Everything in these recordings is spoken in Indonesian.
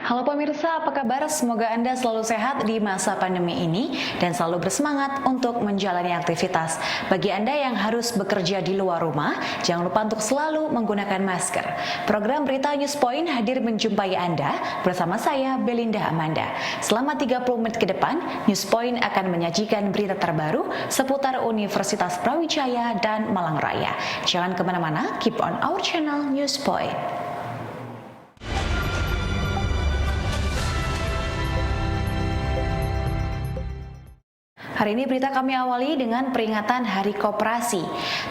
Halo pemirsa, apa kabar? Semoga Anda selalu sehat di masa pandemi ini dan selalu bersemangat untuk menjalani aktivitas. Bagi Anda yang harus bekerja di luar rumah, jangan lupa untuk selalu menggunakan masker. Program Berita News Point hadir menjumpai Anda bersama saya, Belinda Amanda. Selama 30 menit ke depan, News Point akan menyajikan berita terbaru seputar Universitas Brawijaya dan Malang Raya. Jangan kemana-mana, keep on our channel News Point. Hari ini berita kami awali dengan peringatan Hari Koperasi.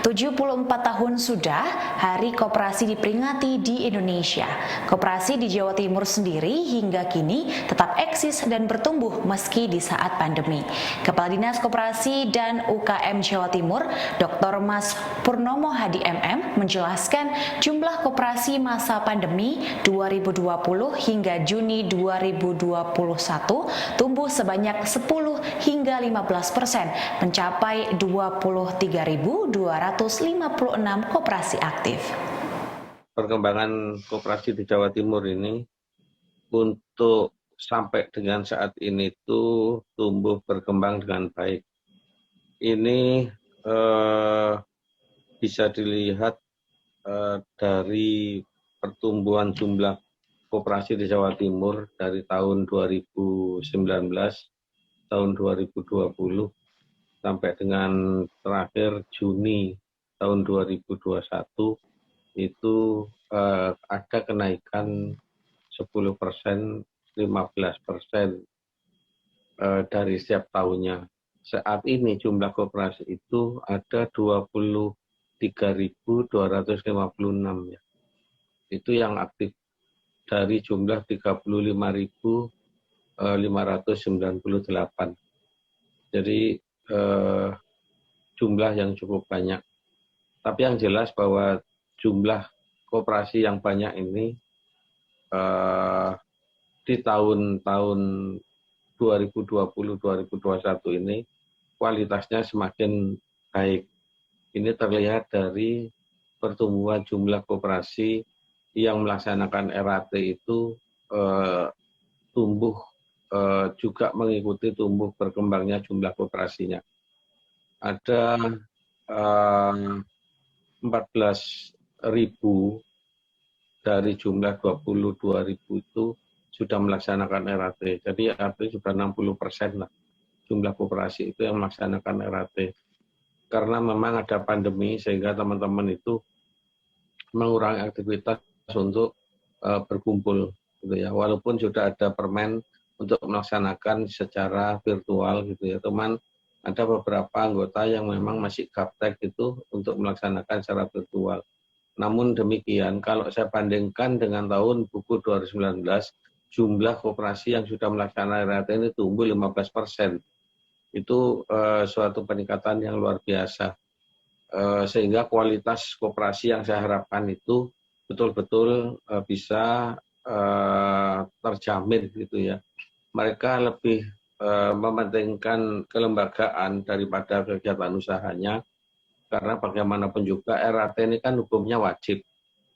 74 tahun sudah Hari Koperasi diperingati di Indonesia. Koperasi di Jawa Timur sendiri hingga kini tetap eksis dan bertumbuh meski di saat pandemi. Kepala Dinas Koperasi dan UKM Jawa Timur, Dr. Mas Purnomo Hadi MM, menjelaskan jumlah koperasi masa pandemi 2020 hingga Juni 2021 tumbuh sebanyak 10 hingga 15%, mencapai 23.256 koperasi aktif. Perkembangan koperasi di Jawa Timur ini untuk sampai dengan saat ini tuh tumbuh berkembang dengan baik. Ini bisa dilihat dari pertumbuhan jumlah koperasi di Jawa Timur dari tahun 2019, tahun 2020 sampai dengan terakhir Juni tahun 2021 itu ada kenaikan 10%, 15% dari setiap tahunnya. Saat ini jumlah koperasi itu ada 23.256 ya. Itu yang aktif dari jumlah 35.598. Jadi jumlah yang cukup banyak. Tapi yang jelas bahwa jumlah koperasi yang banyak ini di tahun-tahun 2020-2021 ini kualitasnya semakin baik. Ini terlihat dari pertumbuhan jumlah koperasi yang melaksanakan RAT itu tumbuh juga mengikuti tumbuh berkembangnya jumlah koperasinya. Ada 14.000 dari jumlah 22.000 itu sudah melaksanakan RAT. Jadi artinya sudah 60% lah jumlah koperasi itu yang melaksanakan RAT. Karena memang ada pandemi sehingga teman-teman itu mengurangi aktivitas untuk berkumpul gitu ya. Walaupun sudah ada permen untuk melaksanakan secara virtual gitu ya. Teman ada beberapa anggota yang memang masih gaptek itu untuk melaksanakan secara virtual. Namun demikian, kalau saya bandingkan dengan tahun buku 2019, jumlah koperasi yang sudah melaksanakan RAT ini tumbuh 15%. Itu suatu peningkatan yang luar biasa. Sehingga kualitas koperasi yang saya harapkan itu betul-betul bisa terjamin gitu ya. Mereka lebih mementingkan kelembagaan daripada kegiatan usahanya, karena bagaimanapun juga RAT ini kan hukumnya wajib.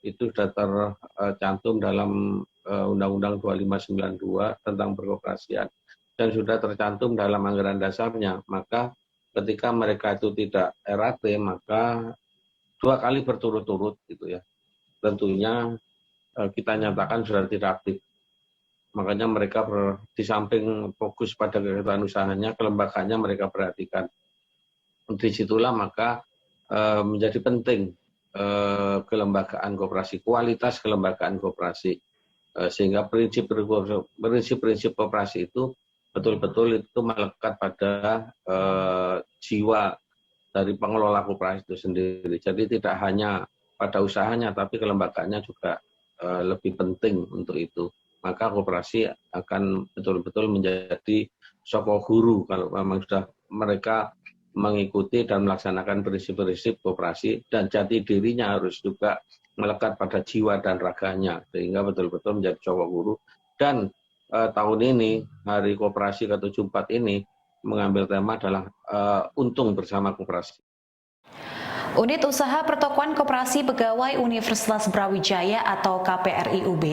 Itu sudah tercantum dalam Undang-Undang 2592 tentang perkoperasian dan sudah tercantum dalam anggaran dasarnya. Maka ketika mereka itu tidak RAT, maka 2 kali berturut-turut gitu ya. Tentunya kita nyatakan sudah tidak aktif. Makanya mereka di samping fokus pada kegiatan usahanya, kelembagaannya mereka perhatikan. Disitulah maka menjadi penting kelembagaan koperasi, kualitas kelembagaan koperasi, sehingga prinsip-prinsip koperasi itu betul-betul itu melekat pada jiwa dari pengelola koperasi itu sendiri. Jadi tidak hanya pada usahanya, tapi kelembagaannya juga lebih penting untuk itu. Maka koperasi akan betul-betul menjadi soko guru kalau memang sudah mereka mengikuti dan melaksanakan prinsip-prinsip koperasi, dan jati dirinya harus juga melekat pada jiwa dan raganya sehingga betul-betul menjadi soko guru. Dan tahun ini Hari Koperasi ke-74 ini mengambil tema adalah untung bersama koperasi. Unit Usaha Pertokoan Koperasi Pegawai Universitas Brawijaya atau KPRI-UB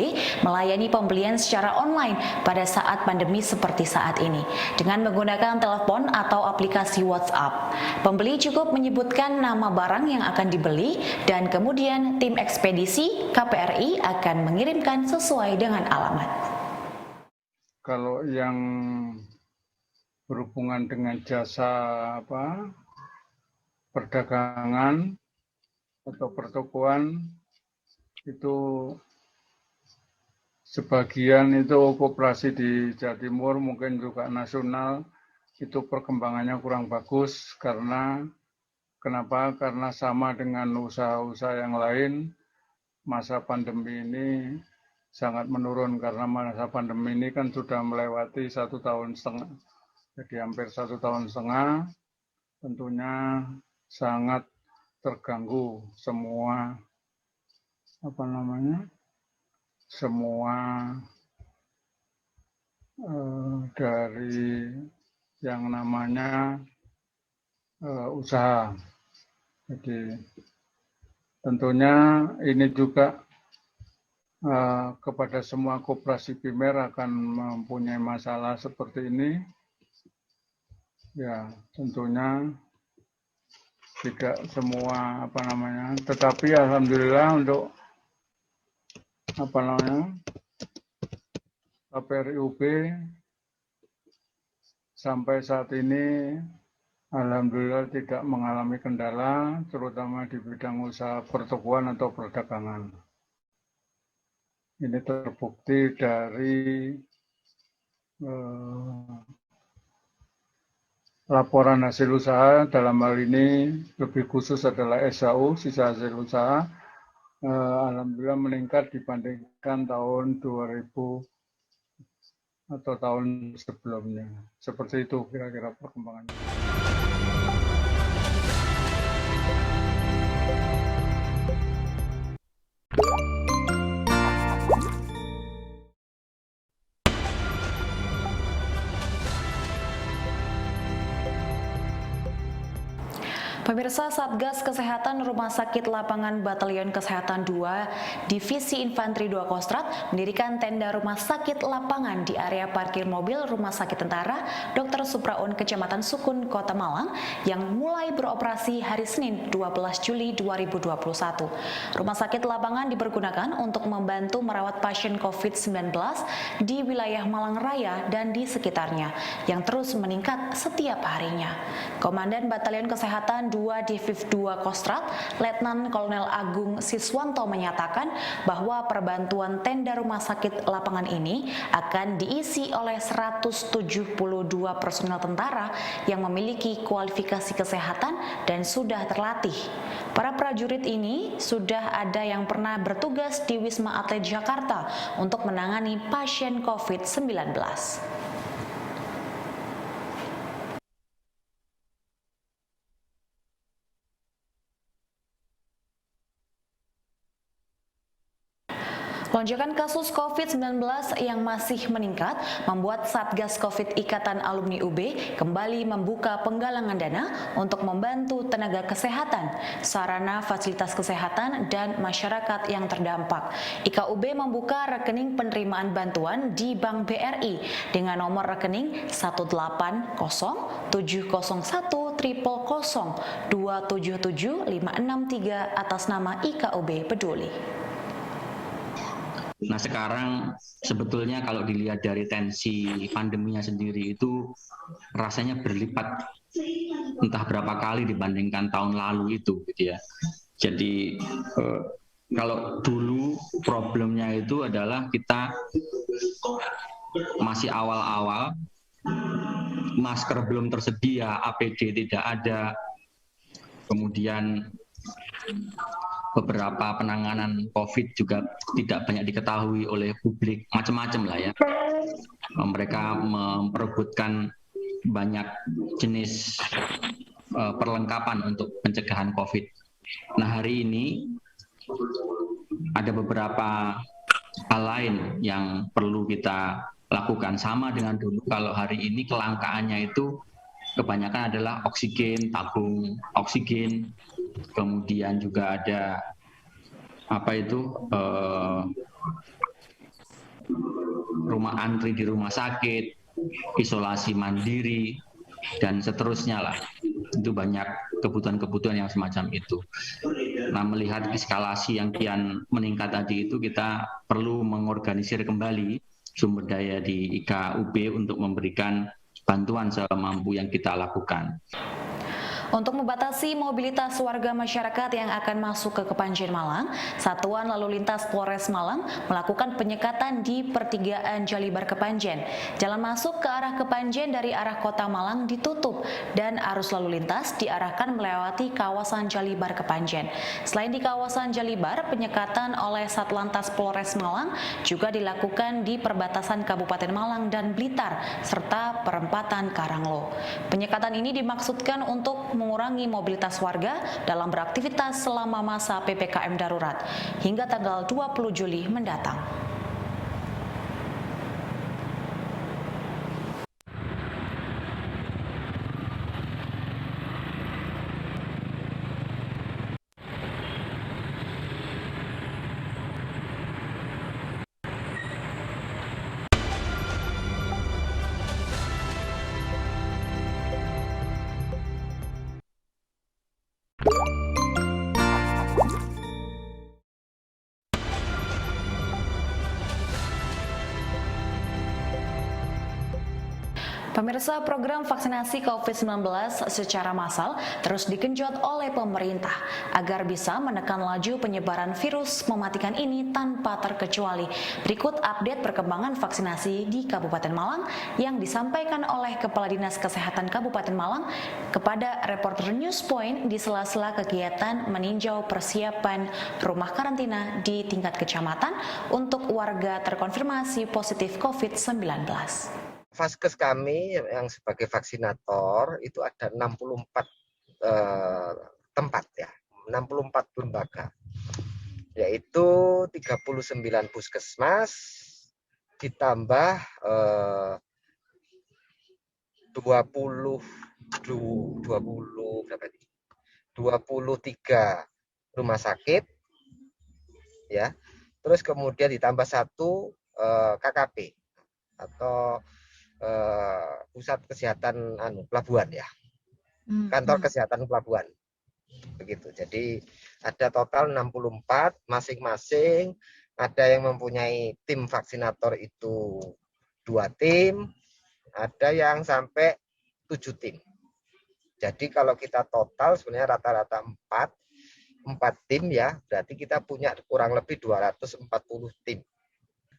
melayani pembelian secara online pada saat pandemi seperti saat ini dengan menggunakan telepon atau aplikasi WhatsApp. Pembeli cukup menyebutkan nama barang yang akan dibeli dan kemudian tim ekspedisi KPRI akan mengirimkan sesuai dengan alamat. Kalau yang berhubungan dengan jasa perdagangan atau pertokoan itu sebagian itu koperasi di Jawa Timur, mungkin juga nasional, itu perkembangannya kurang bagus karena kenapa? Karena sama dengan usaha-usaha yang lain, masa pandemi ini sangat menurun karena masa pandemi ini kan sudah melewati 1,5 tahun, jadi hampir 1,5 tahun, tentunya sangat terganggu semua dari yang namanya usaha. Jadi tentunya ini juga kepada semua koperasi primer akan mempunyai masalah seperti ini. Ya, tentunya tidak semua tetapi alhamdulillah untuk KPRI-UB sampai saat ini alhamdulillah tidak mengalami kendala, terutama di bidang usaha pertokoan atau perdagangan. Ini terbukti dari laporan hasil usaha, dalam hal ini lebih khusus adalah SHU, sisa hasil usaha, alhamdulillah meningkat dibandingkan tahun 2000 atau tahun sebelumnya. Seperti itu kira-kira perkembangannya. Pemirsa, Satgas Kesehatan Rumah Sakit Lapangan Batalion Kesehatan 2 Divisi Infanteri 2 Kostrat mendirikan tenda rumah sakit lapangan di area parkir mobil Rumah Sakit Tentara Dr. Supraun Kecamatan Sukun, Kota Malang yang mulai beroperasi hari Senin 12 Juli 2021. Rumah sakit lapangan dipergunakan untuk membantu merawat pasien COVID-19 di wilayah Malang Raya dan di sekitarnya yang terus meningkat setiap harinya. Komandan Batalion Kesehatan 2 Diviv 2 Kostrat, Letnan Kolonel Agung Siswanto menyatakan bahwa perbantuan tenda rumah sakit lapangan ini akan diisi oleh 172 personel tentara yang memiliki kualifikasi kesehatan dan sudah terlatih. Para prajurit ini sudah ada yang pernah bertugas di Wisma Atlet Jakarta untuk menangani pasien COVID-19. Lonjakan kasus COVID-19 yang masih meningkat membuat Satgas COVID Ikatan Alumni UB kembali membuka penggalangan dana untuk membantu tenaga kesehatan, sarana fasilitas kesehatan, dan masyarakat yang terdampak. IKUB membuka rekening penerimaan bantuan di Bank BRI dengan nomor rekening 180101000277563 atas nama IKUB Peduli. Nah sekarang sebetulnya kalau dilihat dari tensi pandeminya sendiri itu rasanya berlipat entah berapa kali dibandingkan tahun lalu itu gitu ya. Jadi kalau dulu problemnya itu adalah kita masih awal-awal, masker belum tersedia, APD tidak ada, kemudian beberapa penanganan COVID juga tidak banyak diketahui oleh publik, macam-macam lah ya. Mereka memperebutkan banyak jenis perlengkapan untuk pencegahan COVID. Nah hari ini ada beberapa hal lain yang perlu kita lakukan. Sama dengan dulu, kalau hari ini kelangkaannya itu kebanyakan adalah oksigen, tabung oksigen, kemudian juga ada rumah antri di rumah sakit, isolasi mandiri, dan seterusnya lah. Itu banyak kebutuhan-kebutuhan yang semacam itu. Nah, melihat eskalasi yang kian meningkat tadi itu, kita perlu mengorganisir kembali sumber daya di IKUB untuk memberikan bantuan semampu yang kita lakukan. Untuk membatasi mobilitas warga masyarakat yang akan masuk ke Kepanjen Malang, Satuan Lalu Lintas Polres Malang melakukan penyekatan di pertigaan Jalibar Kepanjen. Jalan masuk ke arah Kepanjen dari arah Kota Malang ditutup dan arus lalu lintas diarahkan melewati kawasan Jalibar Kepanjen. Selain di kawasan Jalibar, penyekatan oleh Satlantas Polres Malang juga dilakukan di perbatasan Kabupaten Malang dan Blitar serta perempatan Karanglo. Penyekatan ini dimaksudkan untuk mengurangi mobilitas warga dalam beraktivitas selama masa PPKM darurat hingga tanggal 20 Juli mendatang. Pemirsa, program vaksinasi COVID-19 secara massal terus digenjot oleh pemerintah agar bisa menekan laju penyebaran virus mematikan ini tanpa terkecuali. Berikut update perkembangan vaksinasi di Kabupaten Malang yang disampaikan oleh Kepala Dinas Kesehatan Kabupaten Malang kepada reporter Newspoint di sela-sela kegiatan meninjau persiapan rumah karantina di tingkat kecamatan untuk warga terkonfirmasi positif COVID-19. Vaskes kami yang sebagai vaksinator itu ada 64 tempat ya, 64 lembaga, yaitu 39 puskesmas ditambah 23 rumah sakit ya, terus kemudian ditambah 1 KKP atau pusat kesehatan pelabuhan ya, kantor kesehatan pelabuhan begitu. Jadi ada total 64, masing-masing ada yang mempunyai tim vaksinator itu 2 tim, ada yang sampai 7 tim. Jadi kalau kita total sebenarnya rata-rata 4 tim ya, berarti kita punya kurang lebih 240 tim.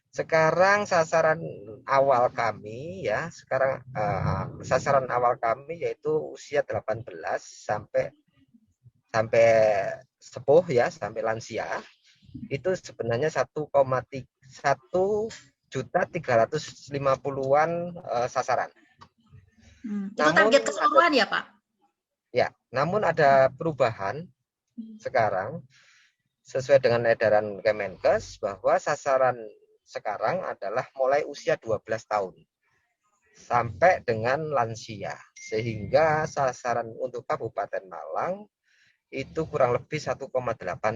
Sekarang sasaran awal kami ya, sasaran awal kami yaitu usia 18 sampai sepuh ya, sampai lansia. Itu sebenarnya 1,350-an sasaran. Itu target keseluruhan ya, Pak? Ya, namun ada perubahan sekarang sesuai dengan edaran Kemenkes bahwa sasaran sekarang adalah mulai usia 12 tahun sampai dengan lansia, sehingga sasaran untuk Kabupaten Malang itu kurang lebih 1,8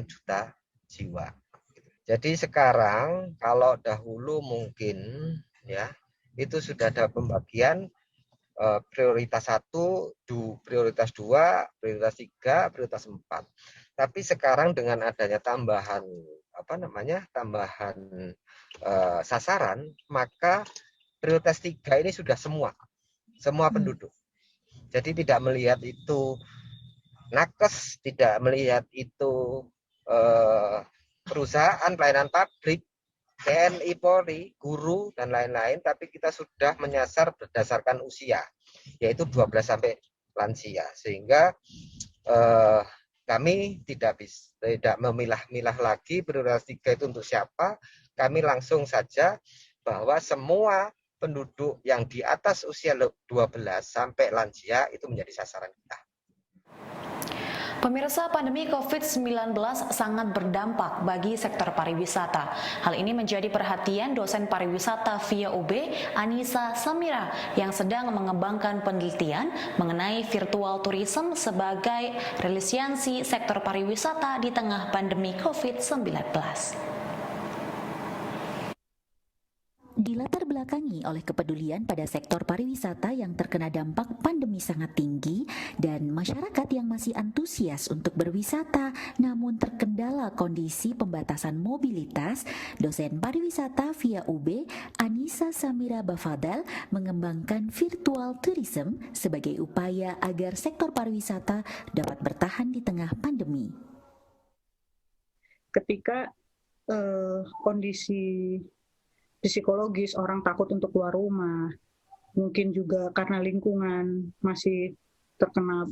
juta jiwa. Jadi sekarang kalau dahulu mungkin ya itu sudah ada pembagian prioritas 1, prioritas 2, prioritas 3, prioritas 4. Tapi sekarang dengan adanya tambahan sasaran, maka prioritas 3 ini sudah semua penduduk. Jadi tidak melihat itu nakes, tidak melihat itu perusahaan, pelayanan publik, TNI, Polri, guru, dan lain-lain, tapi kita sudah menyasar berdasarkan usia, yaitu 12 sampai lansia, sehingga kami tidak memilah-milah lagi prioritas 3 itu untuk siapa. Kami langsung saja bahwa semua penduduk yang di atas usia 12 sampai lansia itu menjadi sasaran kita. Pemirsa, pandemi COVID-19 sangat berdampak bagi sektor pariwisata. Hal ini menjadi perhatian dosen pariwisata via UB, Anissa Samira, yang sedang mengembangkan penelitian mengenai virtual tourism sebagai resiliensi sektor pariwisata di tengah pandemi COVID-19. Dilatar belakangi oleh kepedulian pada sektor pariwisata yang terkena dampak pandemi sangat tinggi dan masyarakat yang masih antusias untuk berwisata namun terkendala kondisi pembatasan mobilitas, dosen pariwisata via UB, Anissa Samira Bafadal, mengembangkan virtual tourism sebagai upaya agar sektor pariwisata dapat bertahan di tengah pandemi. Ketika kondisi psikologis orang takut untuk keluar rumah, mungkin juga karena lingkungan masih terkena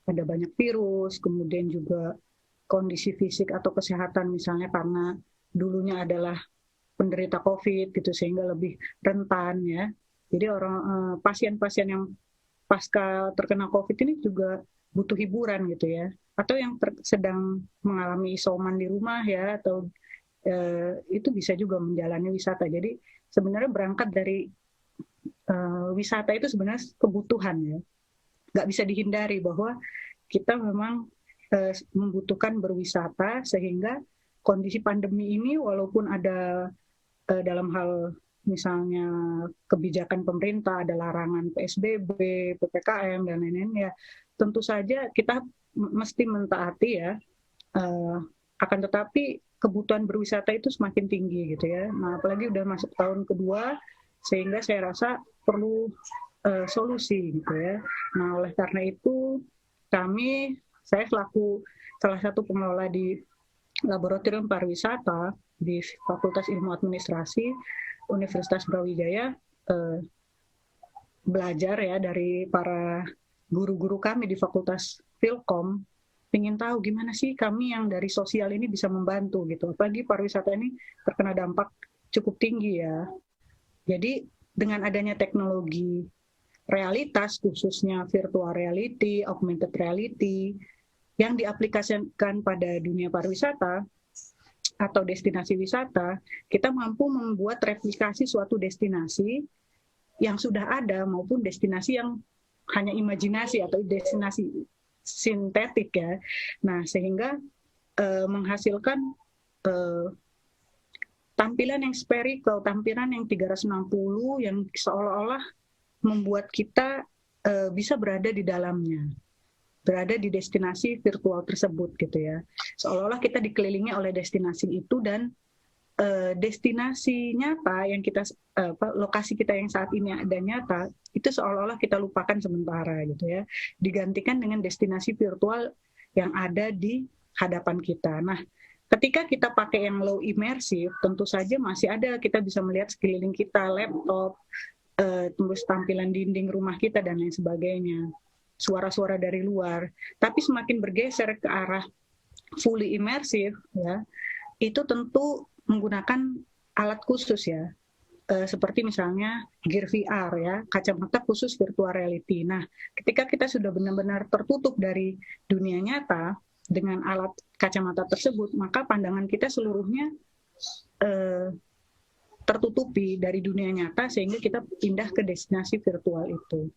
ada banyak virus, kemudian juga kondisi fisik atau kesehatan misalnya karena dulunya adalah penderita COVID gitu sehingga lebih rentan ya. Jadi orang pasien-pasien yang pasca terkena COVID ini juga butuh hiburan gitu ya, atau yang sedang mengalami isoman di rumah ya, atau itu bisa juga menjalani wisata. Jadi sebenarnya berangkat dari wisata itu sebenarnya kebutuhan ya, nggak bisa dihindari bahwa kita memang membutuhkan berwisata, sehingga kondisi pandemi ini walaupun ada dalam hal misalnya kebijakan pemerintah, ada larangan PSBB, PPKM dan lain-lain ya, tentu saja kita mesti mentaati ya, akan tetapi kebutuhan berwisata itu semakin tinggi gitu ya. Nah, apalagi udah masuk tahun kedua, sehingga saya rasa perlu solusi gitu ya. Nah, oleh karena itu saya selaku salah satu pengelola di Laboratorium Pariwisata di Fakultas Ilmu Administrasi Universitas Brawijaya, belajar ya dari para guru-guru kami di Fakultas Filkom, ingin tahu gimana sih kami yang dari sosial ini bisa membantu gitu. Apalagi pariwisata ini terkena dampak cukup tinggi ya. Jadi dengan adanya teknologi realitas, khususnya virtual reality, augmented reality, yang diaplikasikan pada dunia pariwisata atau destinasi wisata, kita mampu membuat replikasi suatu destinasi yang sudah ada maupun destinasi yang hanya imajinasi atau destinasi sintetik ya. Nah, sehingga menghasilkan tampilan yang spherical, tampilan yang 360 yang seolah-olah membuat kita bisa berada di dalamnya, berada di destinasi virtual tersebut gitu ya. Seolah-olah kita dikelilingi oleh destinasi itu, dan destinasi nyata yang kita lokasi kita yang saat ini ada nyata itu seolah-olah kita lupakan sementara gitu ya, digantikan dengan destinasi virtual yang ada di hadapan kita. Nah, ketika kita pakai yang low immersive, tentu saja masih ada, kita bisa melihat sekeliling kita, laptop, terus tampilan dinding rumah kita dan lain sebagainya, suara-suara dari luar. Tapi semakin bergeser ke arah fully immersive ya, itu tentu menggunakan alat khusus ya, seperti misalnya gear VR ya, kacamata khusus virtual reality. Nah, ketika kita sudah benar-benar tertutup dari dunia nyata dengan alat kacamata tersebut, maka pandangan kita seluruhnya tertutupi dari dunia nyata, sehingga kita pindah ke destinasi virtual itu.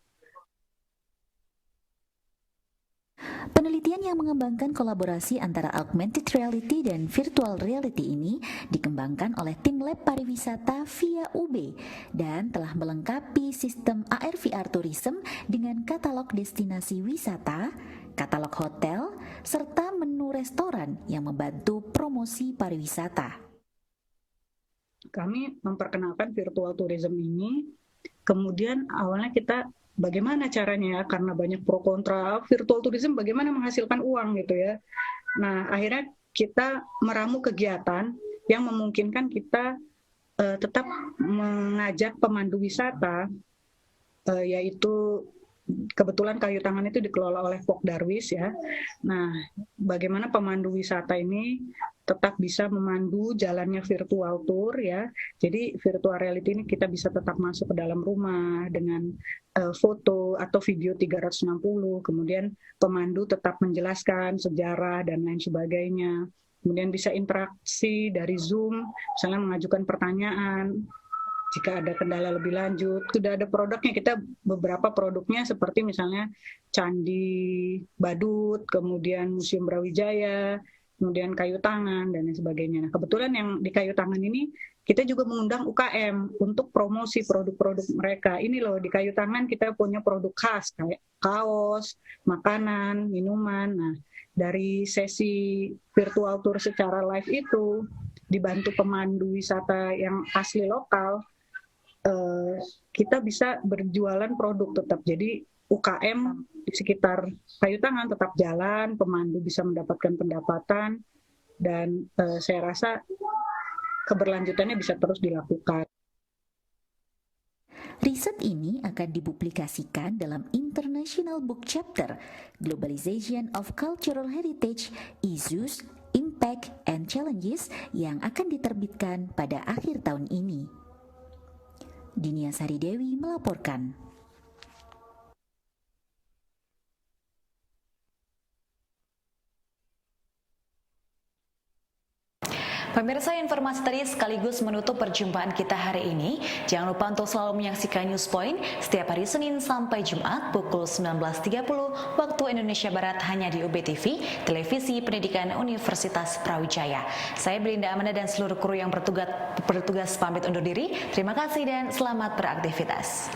Penelitian yang mengembangkan kolaborasi antara augmented reality dan virtual reality ini dikembangkan oleh tim lab pariwisata via UB dan telah melengkapi sistem AR/VR tourism dengan katalog destinasi wisata, katalog hotel, serta menu restoran yang membantu promosi pariwisata. Kami memperkenalkan virtual tourism ini, kemudian awalnya kita bagaimana caranya, karena banyak pro kontra virtual tourism, bagaimana menghasilkan uang gitu ya. Nah, akhirnya kita meramu kegiatan yang memungkinkan kita tetap mengajak pemandu wisata, yaitu kebetulan Kayu Tangan itu dikelola oleh Pok Darwis ya. Nah, bagaimana pemandu wisata ini tetap bisa memandu jalannya virtual tour ya. Jadi virtual reality ini kita bisa tetap masuk ke dalam rumah dengan foto atau video 360, kemudian pemandu tetap menjelaskan sejarah dan lain sebagainya. Kemudian bisa interaksi dari Zoom, misalnya mengajukan pertanyaan. Jika ada kendala lebih lanjut, sudah ada produknya. Kita beberapa produknya seperti misalnya Candi Badut, kemudian Museum Brawijaya, kemudian kayu tangan, dan lain sebagainya. Nah, kebetulan yang di kayu tangan ini, kita juga mengundang UKM untuk promosi produk-produk mereka. Ini loh, di kayu tangan kita punya produk khas, kayak kaos, makanan, minuman. Nah, dari sesi virtual tour secara live itu, dibantu pemandu wisata yang asli lokal, kita bisa berjualan produk tetap. Jadi UKM di sekitar kayu tangan tetap jalan, pemandu bisa mendapatkan pendapatan, dan saya rasa keberlanjutannya bisa terus dilakukan. Riset ini akan dipublikasikan dalam International Book Chapter, Globalization of Cultural Heritage, Issues, Impact, and Challenges yang akan diterbitkan pada akhir tahun ini. Dinia Sari Dewi melaporkan. Pemirsa, informasi tadi sekaligus menutup perjumpaan kita hari ini. Jangan lupa untuk selalu menyaksikan News Point setiap hari Senin sampai Jumat pukul 19.30 waktu Indonesia Barat hanya di UBTV, Televisi Pendidikan Universitas Brawijaya. Saya Belinda Amanda dan seluruh kru yang bertugas pamit undur diri. Terima kasih dan selamat beraktivitas.